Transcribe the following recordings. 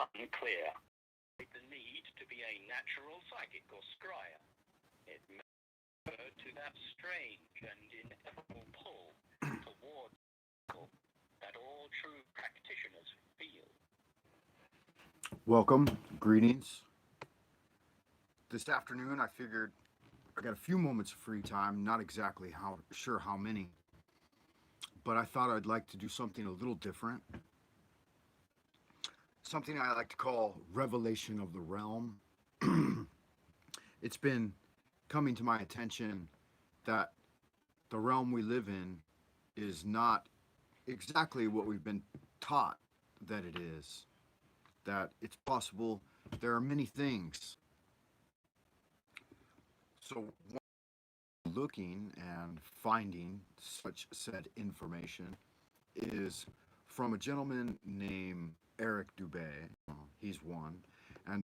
unclear. The need to be a natural psychic or scryer. It may refer to that strange and ineffable pull towards that all true practitioners feel. Welcome, greetings. This afternoon I figured I got a few moments of free time, not exactly sure how many, but I thought I'd like to do something a little different. Something I like to call Revelation of the Realm. It's been coming to my attention that the realm we live in is not exactly what we've been taught that it is. That it's possible there are many things. So looking and finding such said information is from a gentleman named Eric Dubé. He's one, and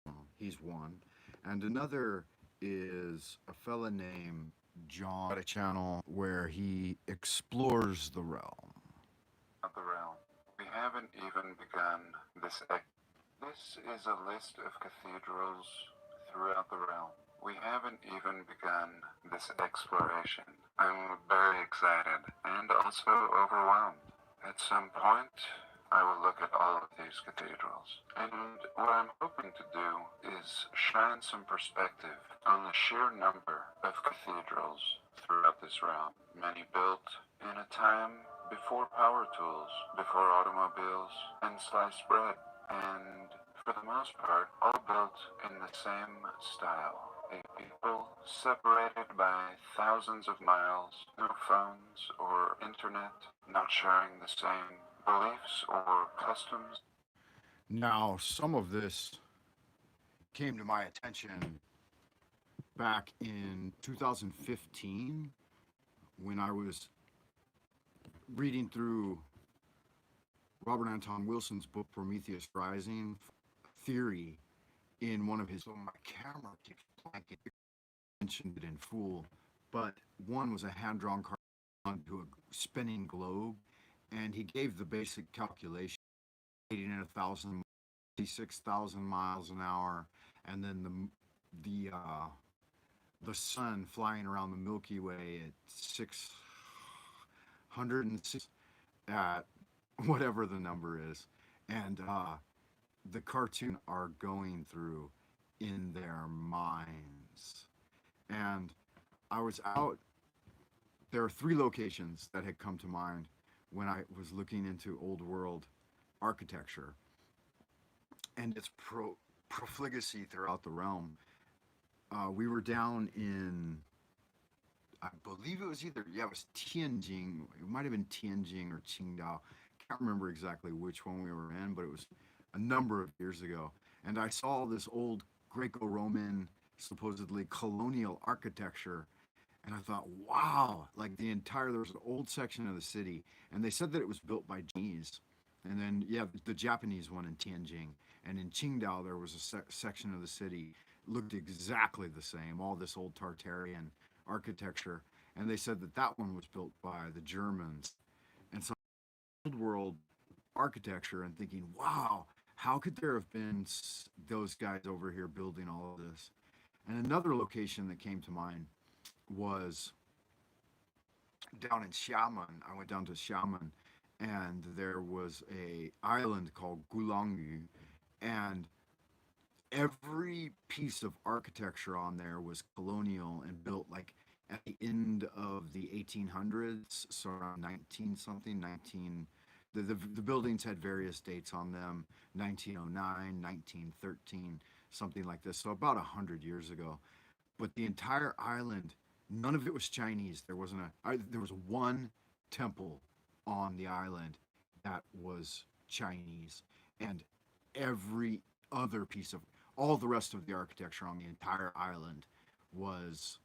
and another is a fella named John. A channel where he explores the realm. The realm. We haven't even begun this. This is a list of cathedrals throughout the realm. We haven't even begun this exploration. I'm very excited and also overwhelmed. At some point, I will look at all of these cathedrals. And what I'm hoping to do is shine some perspective on the sheer number of cathedrals throughout this realm. Many built in a time before power tools, before automobiles, and sliced bread. And for the most part, all built in the same style. A people separated by thousands of miles, no phones or internet, not sharing the same beliefs or customs. Now, some of this came to my attention back in 2015 when I was reading through Robert Anton Wilson's book Prometheus Rising theory in one of his. So my camera keeps blanking. Mentioned it in full, but one was a hand-drawn card onto a spinning globe, and he gave the basic calculation: 1,000, 6,000 miles an hour, and then the sun flying around the Milky Way at 606 at whatever the number is, and the cartoon are going through in their minds. And I was out. There are three locations that had come to mind when I was looking into old world architecture and its profligacy throughout the realm. We were down in, I believe it was it was Tianjin. It might have been Tianjin or Qingdao. Can't remember exactly which one we were in, but it was a number of years ago. And I saw this old Greco-Roman, supposedly colonial architecture, and I thought, wow, like there was an old section of the city, and they said that it was built by Chinese. And then, the Japanese one in Tianjin. And in Qingdao, there was a section of the city, looked exactly the same, all this old Tartarian architecture. And they said that that one was built by the Germans. And so, old world architecture, and thinking, wow, how could there have been those guys over here building all of this? And another location that came to mind was down in Xiamen. I went down to Xiamen, and there was a island called Gulangyu, and every piece of architecture on there was colonial and built like at the end of the 1800s, so around 19 something, 19. The buildings had various dates on them: 1909, 1913, something like this. So about 100 years ago. But the entire island, none of it was Chinese. There was one temple on the island that was Chinese, and every other piece of all the rest of the architecture on the entire island was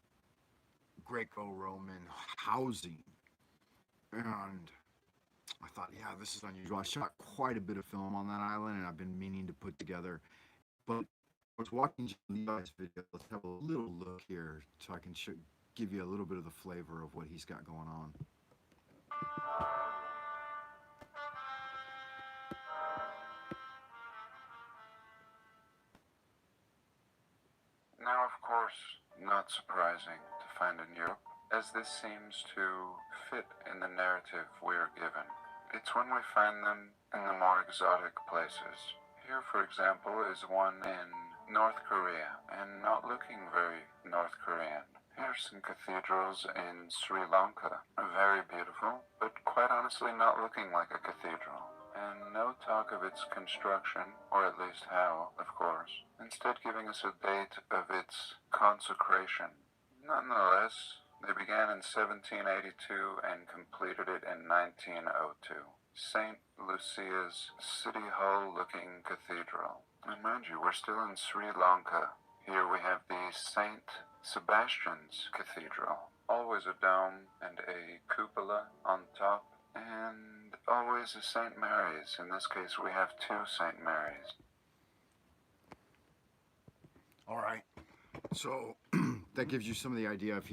Greco-Roman housing. And I thought, yeah, this is unusual. I shot quite a bit of film on that island, and I've been meaning to put together. But I was watching Levi's video. Let's have a little look here so I can give you a little bit of the flavor of what he's got going on. Now, of course, not surprising to find in Europe, as this seems to fit in the narrative we are given. It's when we find them in the more exotic places. Here, for example, is one in North Korea, and not looking very North Korean. Here are some cathedrals in Sri Lanka, very beautiful, but quite honestly not looking like a cathedral. And no talk of its construction, or at least how, of course, instead giving us a date of its consecration. Nonetheless, they began in 1782 and completed it in 1902. St. Lucia's City Hall-looking cathedral. And mind you, we're still in Sri Lanka. Here we have the St. Sebastian's Cathedral. Always a dome and a cupola on top, and always a St. Mary's. In this case, we have two St. Mary's. All right. So that gives you some of the idea of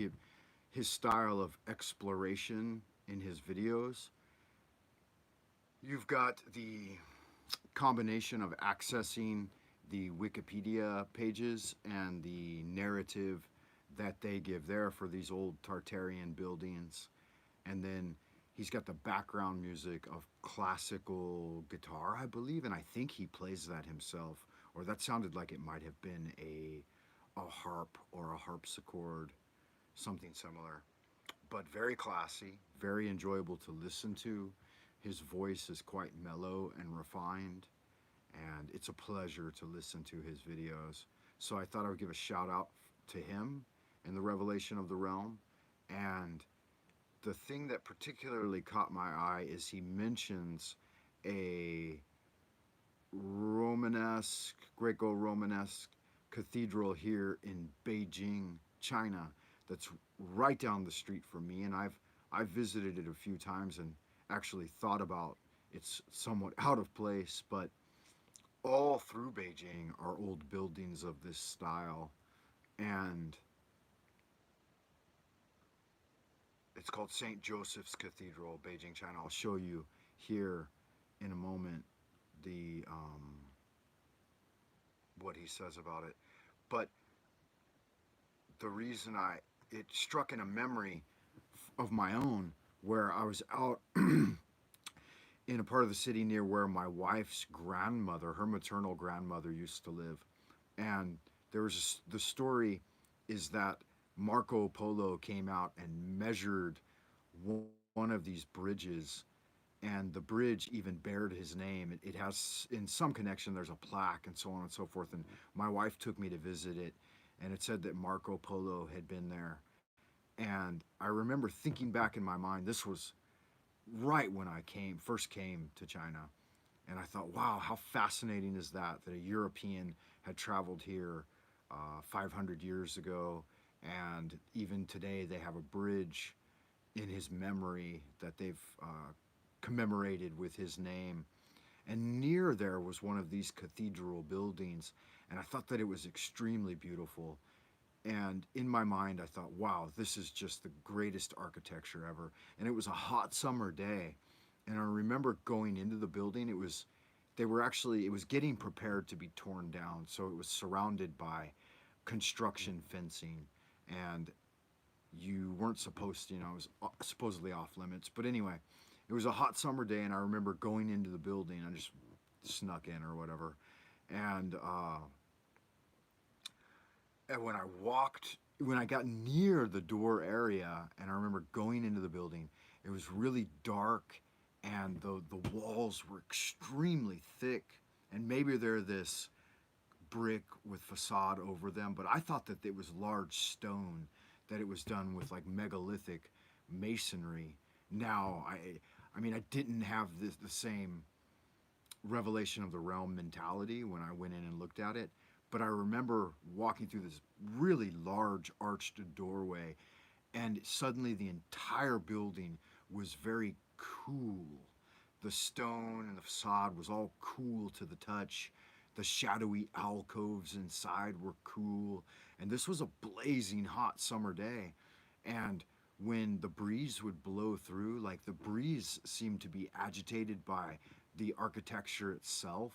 his style of exploration in his videos. You've got the combination of accessing the Wikipedia pages and the narrative that they give there for these old Tartarian buildings. And then he's got the background music of classical guitar, I believe, and I think he plays that himself, or that sounded like it might have been a harp or a harpsichord, something similar. But very classy, very enjoyable to listen to. His voice is quite mellow and refined, and it's a pleasure to listen to his videos. So I thought I would give a shout out to him in the Revelation of the Realm. And the thing that particularly caught my eye is he mentions a Romanesque, Greco-Romanesque cathedral here in Beijing, China, that's right down the street from me, and I've visited it a few times and actually thought about it's somewhat out of place, but all through Beijing are old buildings of this style, and it's called St. Joseph's Cathedral, Beijing, China. I'll show you here in a moment the what he says about it. But the reason it struck in a memory of my own where I was out in a part of the city near where my wife's grandmother, her maternal grandmother, used to live. And there was the story is that Marco Polo came out and measured one of these bridges, and the bridge even bared his name. It has, in some connection, there's a plaque and so on and so forth. And my wife took me to visit it, and it said that Marco Polo had been there. And I remember thinking back in my mind, this was right when I first came to China. And I thought, wow, how fascinating is that a European had traveled here 500 years ago, and even today they have a bridge in his memory that they've commemorated with his name. And near there was one of these cathedral buildings, and I thought that it was extremely beautiful. And in my mind, I thought, wow, this is just the greatest architecture ever. And it was a hot summer day. And I remember going into the building, it was getting prepared to be torn down. So it was surrounded by construction fencing. And you weren't supposed to, it was supposedly off limits. But anyway, it was a hot summer day, and I remember going into the building. I just snuck in or whatever. And when I got near the door area, and I remember going into the building, it was really dark, and the walls were extremely thick, and maybe they're this brick with facade over them, but I thought that it was large stone, that it was done with like megalithic masonry. Now, I mean, I didn't have the same Revelation of the Realm mentality when I went in and looked at it. But I remember walking through this really large arched doorway, and suddenly the entire building was very cool. The stone and the facade was all cool to the touch. The shadowy alcoves inside were cool. And this was a blazing hot summer day. And when the breeze would blow through, like the breeze seemed to be agitated by the architecture itself,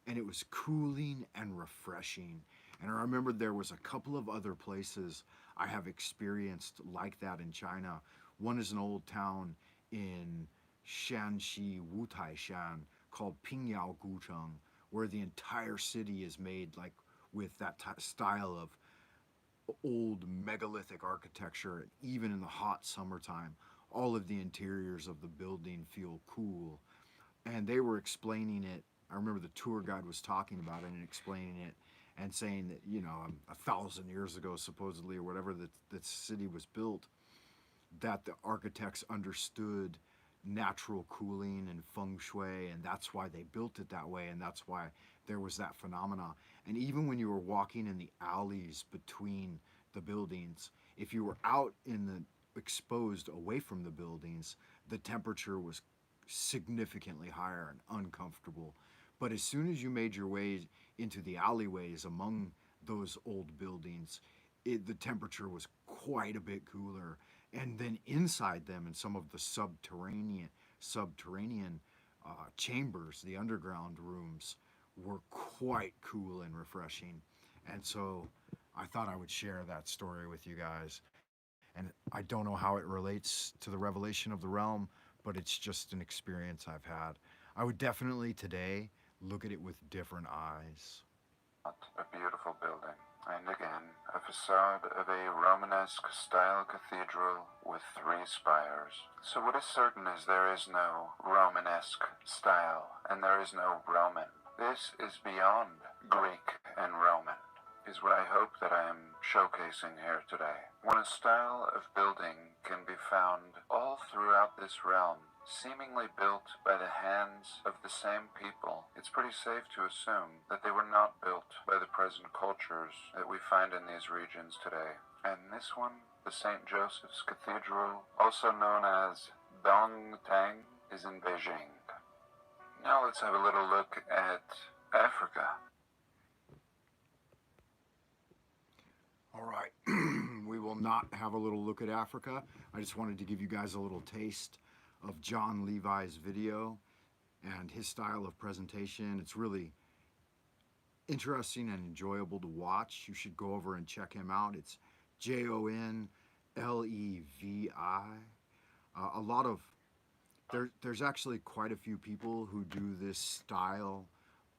and it was cooling and refreshing. And I remember there was a couple of other places I have experienced like that in China. One is an old town in Shanxi Wutaishan called Pingyao Gucheng, where the entire city is made like with that style of old megalithic architecture. Even in the hot summertime, all of the interiors of the building feel cool. And they were explaining it. I remember the tour guide was talking about it and explaining it and saying that, 1,000 years ago, supposedly, or whatever, that the city was built, that the architects understood natural cooling and feng shui, and that's why they built it that way, and that's why there was that phenomena. And even when you were walking in the alleys between the buildings, if you were out in the exposed away from the buildings, the temperature was significantly higher and uncomfortable. But as soon as you made your way into the alleyways among those old buildings, the temperature was quite a bit cooler. And then inside them, in some of the subterranean chambers, the underground rooms, were quite cool and refreshing. And so I thought I would share that story with you guys. And I don't know how it relates to the revelation of the realm, but it's just an experience I've had. I would definitely today look at it with different eyes. A beautiful building, and again, a facade of a Romanesque style cathedral with 3 spires. So what is certain is there is no Romanesque style, and there is no Roman. This is beyond Greek and Roman, is what I hope that I am showcasing here today. When a style of building can be found all throughout this realm, seemingly built by the hands of the same people, it's pretty safe to assume that they were not built by the present cultures that we find in these regions today. And this one, the St. Joseph's Cathedral, also known as Dongtang, is in Beijing. Now let's have a little look at Africa. All right, we will not have a little look at Africa. I just wanted to give you guys a little taste of JonLevi's video and his style of presentation. It's really interesting and enjoyable to watch. You should go over and check him out. It's JonLevi. A lot of there's actually quite a few people who do this style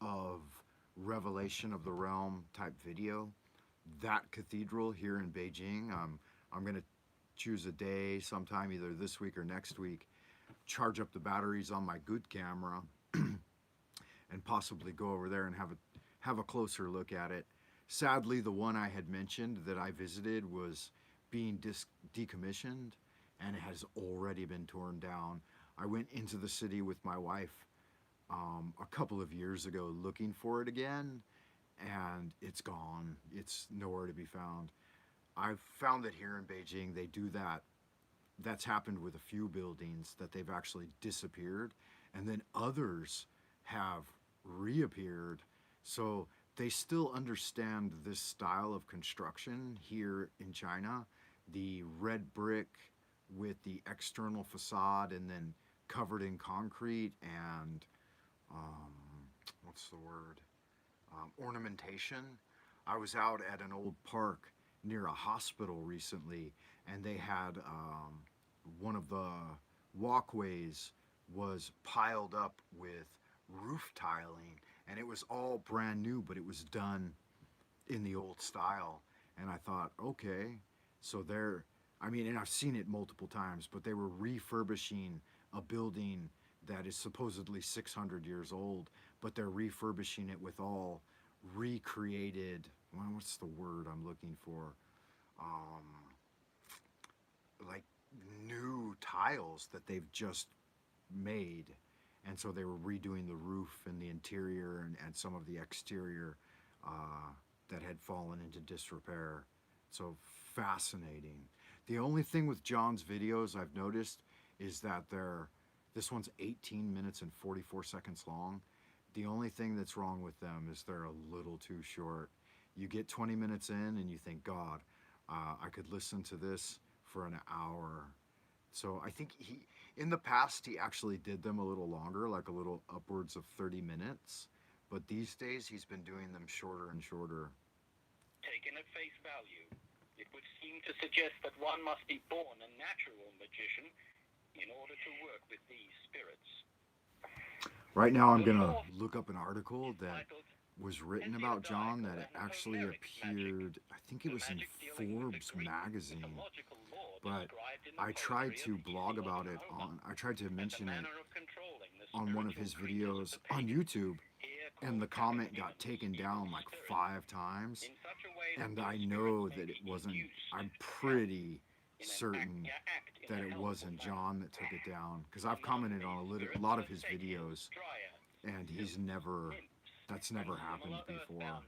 of revelation of the realm type video. That cathedral here in Beijing, I'm going to choose a day sometime either this week or next week, charge up the batteries on my good camera and possibly go over there and have a closer look at it. Sadly, the one I had mentioned that I visited was being decommissioned, and it has already been torn down. I went into the city with my wife a couple of years ago looking for it again, and it's gone. It's nowhere to be found. I've found that here in Beijing they do that. That's happened with a few buildings, that they've actually disappeared, and then others have reappeared. So they still understand this style of construction here in China, the red brick with the external facade and then covered in concrete and what's the word? Ornamentation. I was out at an old park near a hospital recently, and they had one of the walkways was piled up with roof tiling, and it was all brand new, but it was done in the old style. And I thought, okay, so and I've seen it multiple times, but they were refurbishing a building that is supposedly 600 years old, but they're refurbishing it with all recreated, well, what's the word I'm looking for? Like new tiles that they've just made. And so they were redoing the roof and the interior and some of the exterior that had fallen into disrepair. So fascinating. The only thing with John's videos I've noticed is that this one's 18 minutes and 44 seconds long. The only thing that's wrong with them is they're a little too short. You get 20 minutes in and you think, God, I could listen to this for an hour. So I think in the past, he actually did them a little longer, like a little upwards of 30 minutes. But these days, he's been doing them shorter and shorter. taken at face value, it would seem to suggest that one must be born a natural magician in order to work with these spirits. Right now I'm going to look up an article that was written about John that actually appeared, I think it was in Forbes magazine, but I tried to blog about it I tried to mention it on one of his videos on YouTube, and the comment got taken down like 5 times, and I know that it wasn't, I'm pretty certain that it wasn't John that took it down, because I've commented on a lot of his videos, and that's never happened before.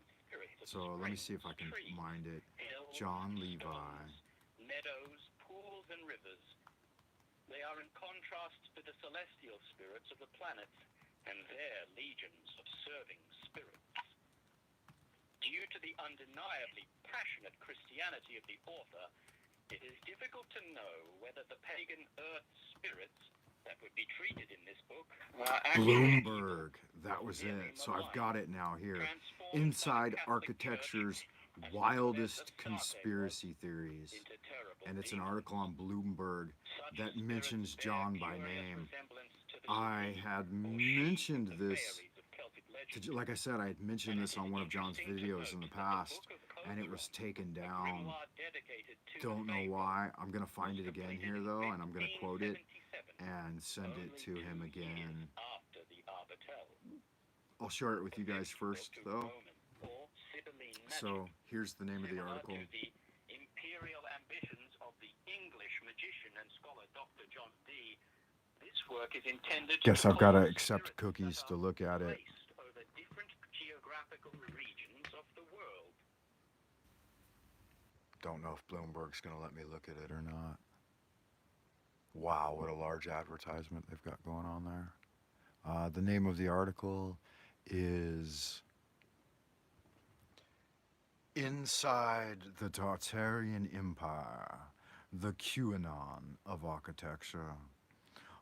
So let me see if I can find it. JonLevi. Meadows, pools, and rivers. They are in contrast to the celestial spirits of the planets and their legions of serving spirits. Due to the undeniably passionate Christianity of the author, it is difficult to know whether the pagan earth spirits that would be treated in this book Bloomberg, that was it. So I've got it now here. Inside Architecture's Wildest Conspiracy Theories. And it's an article on Bloomberg that mentions John by name. I had mentioned this, like I said, I had mentioned this on one of John's videos in the past, and it was taken down. Don't know why. I'm going to find it again here, though, and I'm going to quote it and send it to him again. I'll share it with you guys first, though. So here's the name of the article. Imperial ambitions of the English magician and scholar Dr. John D. This work is intended to Guess I've got to accept cookies to look at it. over different geographical regions of the world. Don't know if Bloomberg's going to let me look at it or not. Wow, what a large advertisement they've got going on there. The name of the article is Inside the Tartarian Empire, the QAnon of Architecture.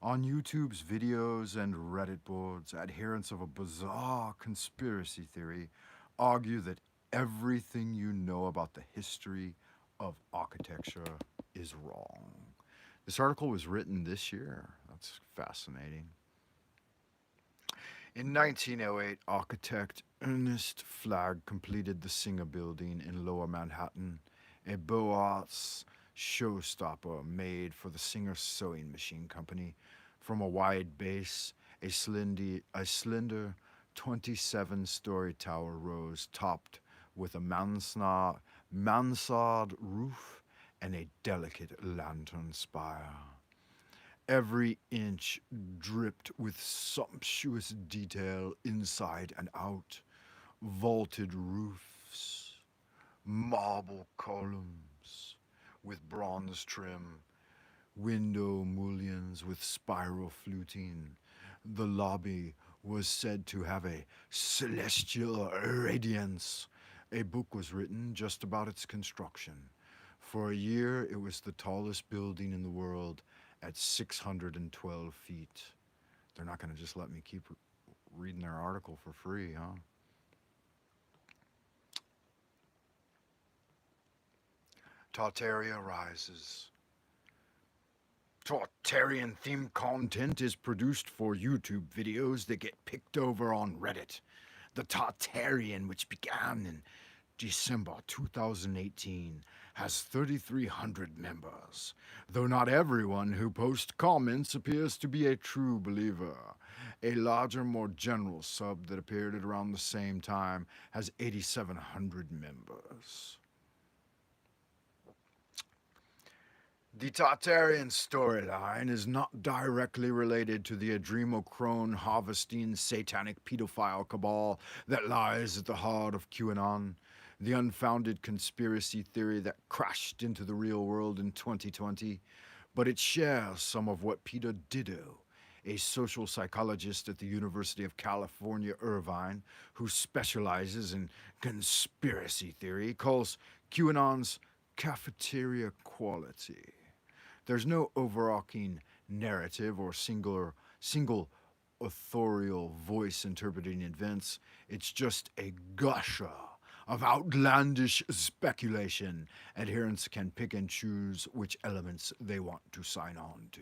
On YouTube's videos and Reddit boards, adherents of a bizarre conspiracy theory argue that everything you know about the history of architecture is wrong. This article was written this year. That's fascinating. In 1908, architect Ernest Flagg completed the Singer Building in Lower Manhattan, a Beaux Arts showstopper made for the Singer Sewing Machine Company. From a wide base, a slender 27-story tower rose, topped with a mansard roof and a delicate lantern spire. Every inch dripped with sumptuous detail inside and out. Vaulted roofs, marble columns with bronze trim, window mullions with spiral fluting. The lobby was said to have a celestial radiance. A book was written just about its construction. For a year, it was the tallest building in the world at 612 feet. They're not going to just let me keep reading their article for free, huh? Tartaria rises. Tartarian-themed content is produced for YouTube videos that get picked over on Reddit. The Tartarian, which began in December 2018, has 3,300 members, though not everyone who posts comments appears to be a true believer. A larger, more general sub that appeared at around the same time has 8,700 members. The Tartarian storyline is not directly related to the adrenochrome harvesting satanic pedophile cabal that lies at the heart of QAnon, the unfounded conspiracy theory that crashed into the real world in 2020, but it shares some of what Peter Dido, a social psychologist at the University of California, Irvine, who specializes in conspiracy theory, calls QAnon's cafeteria quality. There's no overarching narrative or single authorial voice interpreting events. It's just a gusher of outlandish speculation. Adherents can pick and choose which elements they want to sign on to.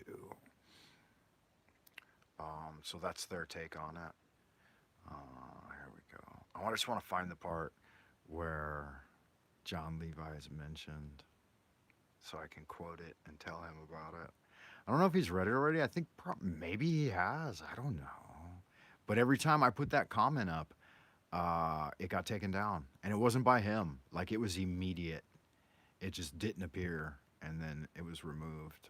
So that's their take on it. Here we go. Just want to find the part where John Levi is mentioned so I can quote it and tell him about it. I don't know if he's read it already. I think maybe he has. I don't know. But every time I put that comment up, it got taken down. And it wasn't by him. Like, it was immediate. It just didn't appear, and then it was removed.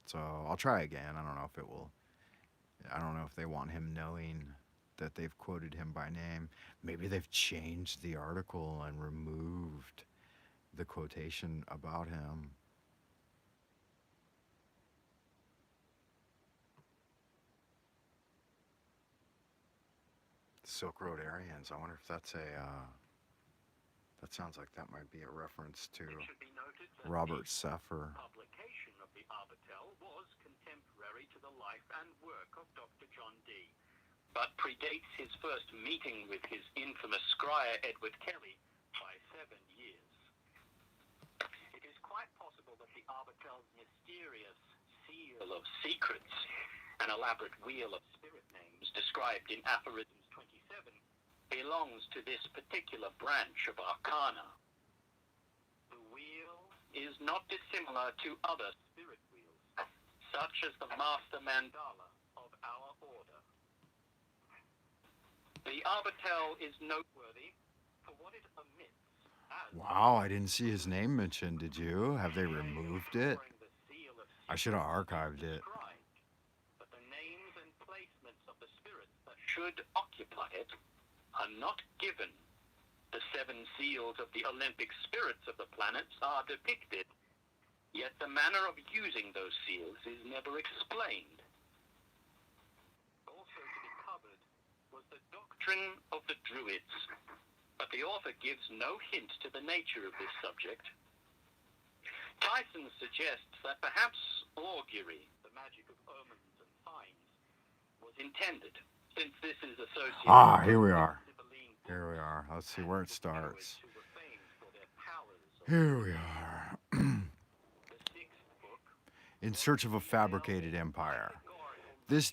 So I'll try again. I don't know if it will. I don't know if they want him knowing that they've quoted him by name. Maybe they've changed the article and removed the quotation about him. Silk Road Aryans. I wonder if that's a. That sounds like that might be a reference to Robert Saffer. Publication of the Arbatel was contemporary to the life and work of Dr. John Dee, but predates his first meeting with his infamous scryer Edward Kelly by 7 years. It is quite possible that the Arbatel's mysterious seal of secrets, an elaborate wheel of spirit names described in Aphorisms 27, belongs to this particular branch of Arcana. The wheel is not dissimilar to other spirit wheels, such as the Master Mandala of our order. The Arbatel is noteworthy for what it omits. Wow, I didn't see his name mentioned. Did you? Have they removed it? I should have archived it. But the names and placements of the spirits that should occupy it are not given. The 7 seals of the Olympic spirits of the planets are depicted, yet the manner of using those seals is never explained. Also to be covered was the doctrine of the Druids, but the author gives no hint to the nature of this subject. Tyson suggests that perhaps augury, the magic of omens and signs, was intended, since this is associated Here we are. Here we are. Let's see where it starts. Here we are. In search of a fabricated empire. This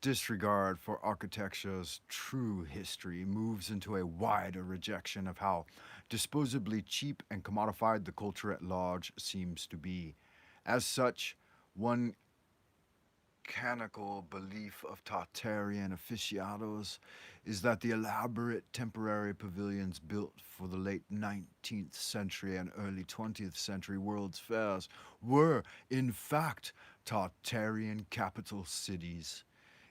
disregard for architecture's true history moves into a wider rejection of how disposably cheap and commodified the culture at large seems to be. As such, one canonical belief of Tartarian aficionados is that the elaborate temporary pavilions built for the late 19th century and early 20th century World's Fairs were, in fact, Tartarian capital cities.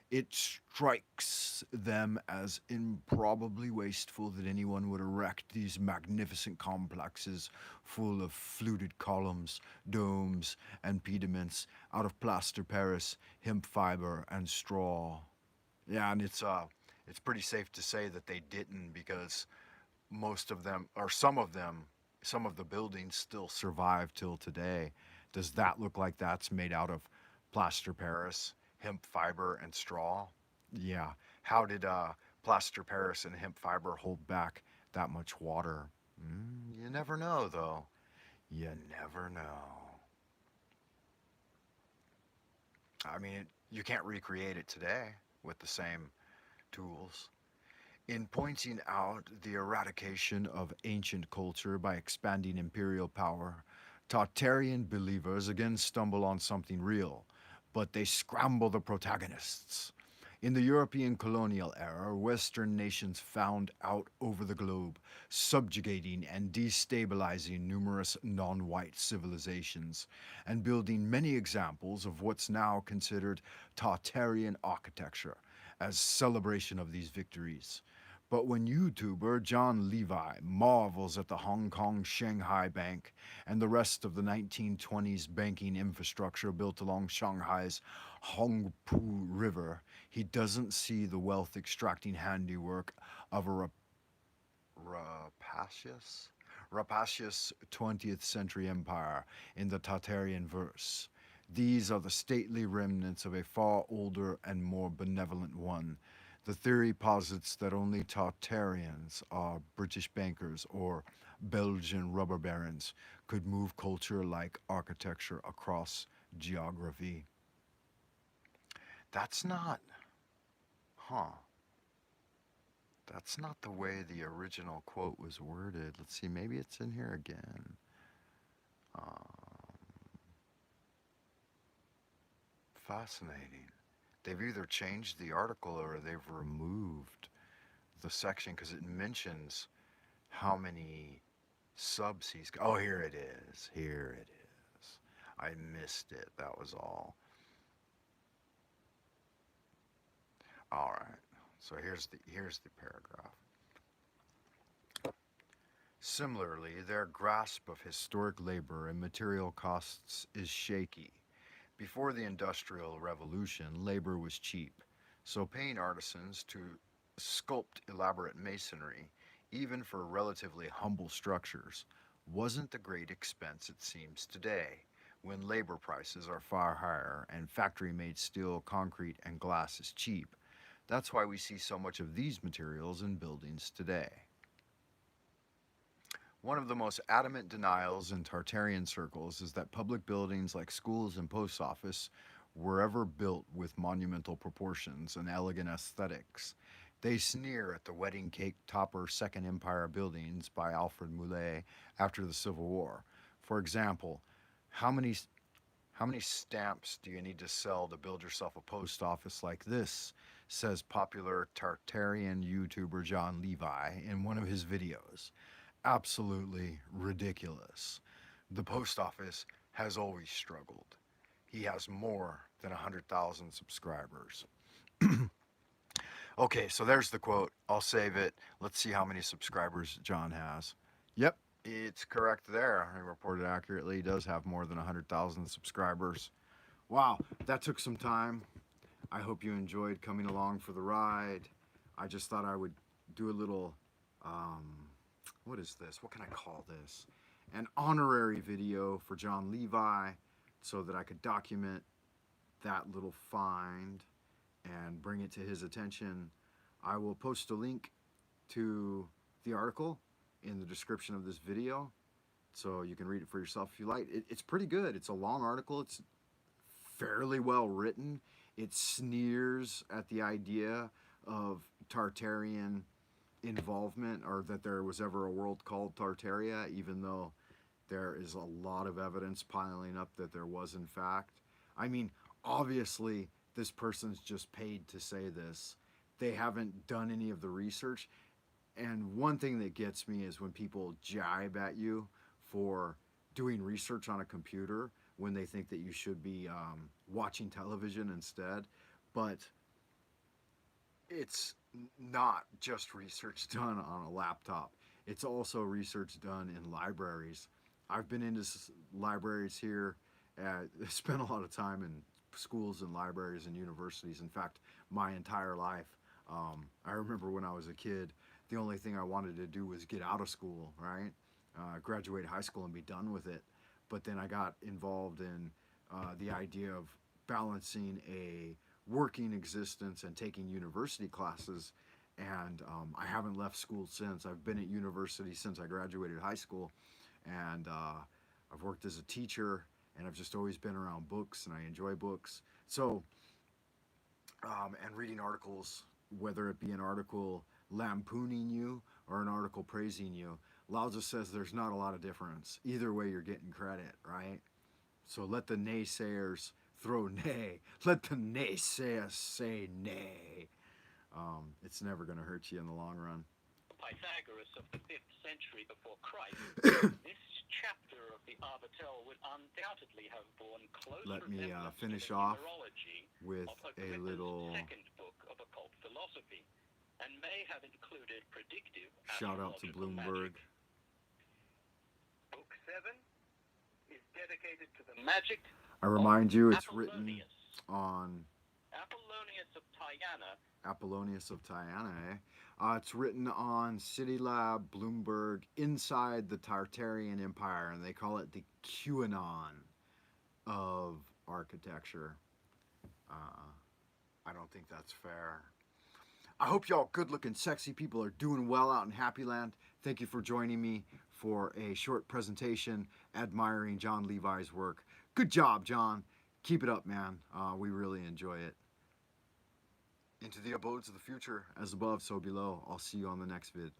It strikes them as improbably wasteful that anyone would erect these magnificent complexes full of fluted columns, domes, and pediments out of plaster Paris, hemp fiber, and straw. Yeah, and it's pretty safe to say that they didn't, because most of them, or some of them, some of the buildings still survive till today. Does that look like that's made out of plaster Paris, hemp fiber, and straw? Yeah. How did plaster Paris and hemp fiber hold back that much water? You never know, though. You never know. I mean, you can't recreate it today with the same tools. In pointing out the eradication of ancient culture by expanding imperial power, Tartarian believers again stumble on something real, but they scramble the protagonists. In the European colonial era, Western nations found out over the globe, subjugating and destabilizing numerous non-white civilizations, and building many examples of what's now considered Tartarian architecture as celebration of these victories. But when YouTuber JonLevi marvels at the Hong Kong Shanghai Bank and the rest of the 1920s banking infrastructure built along Shanghai's Hongpu River, he doesn't see the wealth extracting handiwork of a rapacious 20th century empire in the Tartarian verse. These are the stately remnants of a far older and more benevolent one. The theory posits that only Tartarians, British bankers, or Belgian rubber barons could move culture like architecture across geography. That's not, huh? That's not the way the original quote was worded. Let's see, maybe it's in here again. Um, Fascinating. They've either changed the article or they've removed the section because it mentions how many subs he's got. Oh, here it is. Here it is. I missed it. That was all. All right. So here's the paragraph. Similarly, their grasp of historic labor and material costs is shaky. Before the Industrial Revolution, labor was cheap, so paying artisans to sculpt elaborate masonry, even for relatively humble structures, wasn't the great expense it seems today, when labor prices are far higher and factory made steel, concrete, and glass is cheap. That's why we see so much of these materials in buildings today. One of the most adamant denials in Tartarian circles is that public buildings like schools and post office were ever built with monumental proportions and elegant aesthetics. They sneer at the wedding cake topper Second Empire buildings by Alfred Moulet after the Civil War. For example, how many how many stamps do you need to sell to build yourself a post office like this? Says popular Tartarian YouTuber JonLevi in one of his videos. Absolutely ridiculous. The post office has always struggled. He has more than 100,000 subscribers. Okay, so there's the quote. I'll save it. Let's see how many subscribers John has. Yep, it's correct there. He reported accurately. He does have more than 100,000 subscribers. Wow, that took some time. I hope you enjoyed coming along for the ride. I just thought I would do a little, what is this? What can I call this? An honorary video for JonLevi so that I could document that little find and bring it to his attention. I will post a link to the article in the description of this video so you can read it for yourself if you like. It's pretty good. It's a long article. It's fairly well written. It sneers at the idea of Tartarian involvement or that there was ever a world called Tartaria, even though there is a lot of evidence piling up that there was in fact. I mean, obviously, this person's just paid to say this. They haven't done any of the research. And one thing that gets me is when people jibe at you for doing research on a computer when they think that you should be watching television instead. But it's not just research done on a laptop. It's also research done in libraries. I've been into libraries here. Spent a lot of time in schools and libraries and universities. In fact, my entire life. I remember when I was a kid, the only thing I wanted to do was get out of school, right? Graduate high school and be done with it. But then I got involved in the idea of balancing a working existence and taking university classes. And I haven't left school since. I've been at university since I graduated high school. And I've worked as a teacher, and I've just always been around books, and I enjoy books. So, and reading articles, whether it be an article lampooning you or an article praising you, Lao says there's not a lot of difference. Either way, you're getting credit, right? So let the naysayers throw nay. Let the naysayers say nay. It's never going to hurt you in the long run. Pythagoras of the 5th century before Christ, this chapter of the Arbatel would undoubtedly have borne close Let me resemblance finish to the off numerology with of a Agrippina's little second book of occult philosophy, and may have included predictive shout out to astrological Bloomberg. magic. Book 7 is dedicated to the magic I remind you, it's Apollonius. written on Apollonius of Tyana. Apollonius of Tyana. It's written on CityLab, Bloomberg, inside the Tartarian Empire, and they call it the QAnon of architecture. I don't think that's fair. I hope y'all good looking, sexy people are doing well out in Happy Land. Thank you for joining me for a short presentation admiring JonLevi's work. Good job, John. Keep it up, man. We really enjoy it. Into the abodes of the future, as above, so below. I'll see you on the next vid.